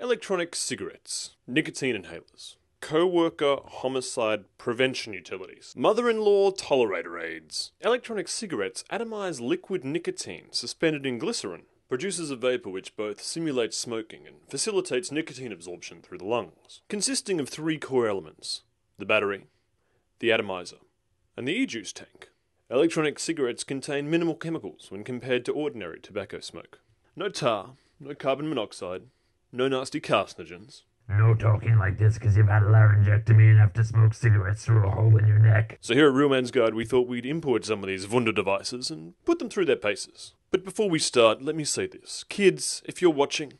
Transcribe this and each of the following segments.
Electronic cigarettes, nicotine inhalers, co-worker homicide prevention utilities, mother-in-law tolerator aids. Electronic cigarettes atomize liquid nicotine suspended in glycerin, produces a vapor which both simulates smoking and facilitates nicotine absorption through the lungs, consisting of three core elements: the battery, the atomizer, and the e-juice tank. Electronic cigarettes contain minimal chemicals when compared to ordinary tobacco smoke. No tar, no carbon monoxide, no nasty carcinogens. No talking like this because you've had a laryngectomy and have to smoke cigarettes through a hole in your neck. So here at Real Man's Guide, we thought we'd import some of these Wunder devices and put them through their paces. But before we start, let me say this. Kids, if you're watching,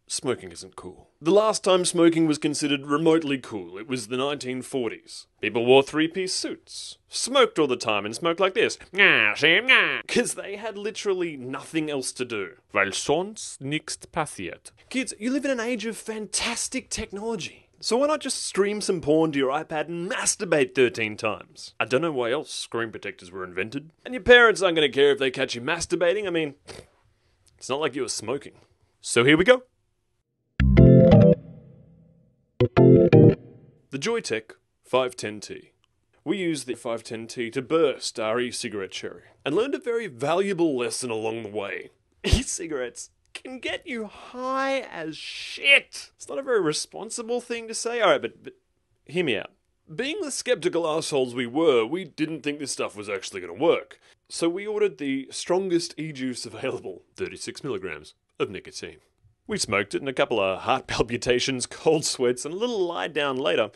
smoking isn't cool. The last time smoking was considered remotely cool, it was the 1940s. People wore three-piece suits, smoked all the time and smoked like this. Because they had literally nothing else to do. Weil sonst nichts passiert. Kids, you live in an age of fantastic technology. So why not just stream some porn to your iPad and masturbate 13 times? I don't know why else screen protectors were invented. And your parents aren't going to care if they catch you masturbating. I mean, it's not like you were smoking. So here we go. The Joytech 510T. We used the 510T to burst our e-cigarette cherry and learned a very valuable lesson along the way. E-cigarettes can get you high as shit. It's not a very responsible thing to say. Alright, but hear me out. Being the skeptical assholes we were, we didn't think this stuff was actually going to work. So we ordered the strongest e-juice available, 36 milligrams of nicotine. We smoked it, and a couple of heart palpitations, cold sweats, and a little lie down later.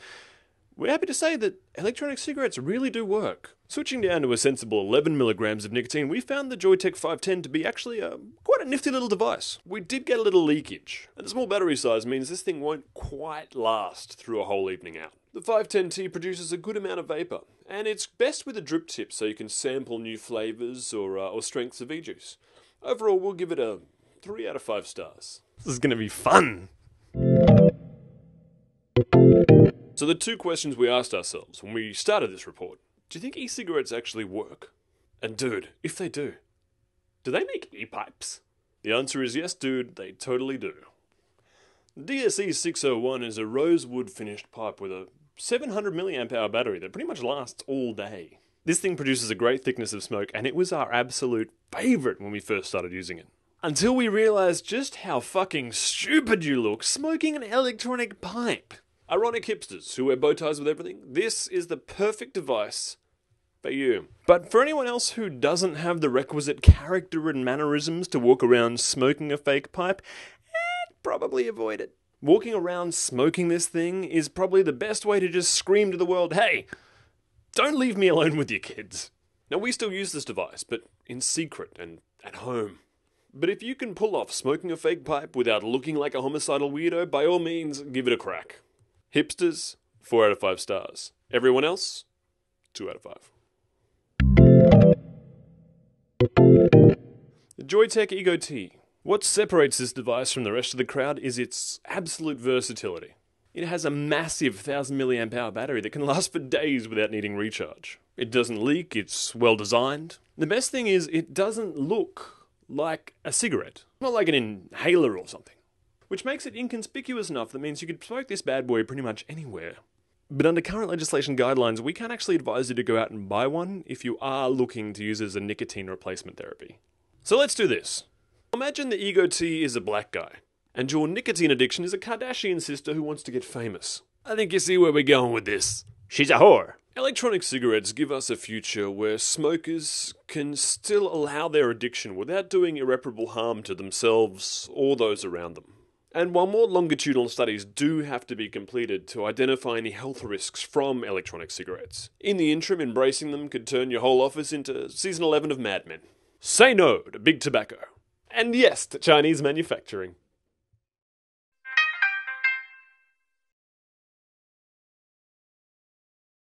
We're happy to say that electronic cigarettes really do work. Switching down to a sensible 11 milligrams of nicotine, we found the Joytech 510 to be actually quite a nifty little device. We did get a little leakage, and the small battery size means this thing won't quite last through a whole evening out. The 510T produces a good amount of vapor, and it's best with a drip tip so you can sample new flavors or strengths of e-juice. Overall, we'll give it a 3 out of 5 stars. This is going to be fun! So the two questions we asked ourselves when we started this report: do you think e-cigarettes actually work? And dude, if they do they make e-pipes? The answer is yes, dude, they totally do. The DSE 601 is a rosewood finished pipe with a 700 milliamp hour battery that pretty much lasts all day. This thing produces a great thickness of smoke, and it was our absolute favourite when we first started using it. Until we realised just how fucking stupid you look smoking an electronic pipe. Ironic hipsters who wear bow ties with everything, this is the perfect device for you. But for anyone else who doesn't have the requisite character and mannerisms to walk around smoking a fake pipe, probably avoid it. Walking around smoking this thing is probably the best way to just scream to the world, hey, don't leave me alone with your kids. Now we still use this device, but in secret and at home. But if you can pull off smoking a fake pipe without looking like a homicidal weirdo, by all means, give it a crack. Hipsters, 4 out of 5 stars. Everyone else, 2 out of 5. The Joytech Ego T. What separates this device from the rest of the crowd is its absolute versatility. It has a massive 1000 milliamp hour battery that can last for days without needing recharge. It doesn't leak, it's well designed. The best thing is it doesn't look like a cigarette, not like an inhaler or something, which makes it inconspicuous enough that means you could smoke this bad boy pretty much anywhere. But under current legislation guidelines, we can't actually advise you to go out and buy one if you are looking to use it as a nicotine replacement therapy. So let's do this. Imagine the Ego T is a black guy, and your nicotine addiction is a Kardashian sister who wants to get famous. I think you see where we're going with this. She's a whore. Electronic cigarettes give us a future where smokers can still allow their addiction without doing irreparable harm to themselves or those around them. And while more longitudinal studies do have to be completed to identify any health risks from electronic cigarettes, in the interim, embracing them could turn your whole office into season 11 of Mad Men. Say no to big tobacco. And yes to Chinese manufacturing.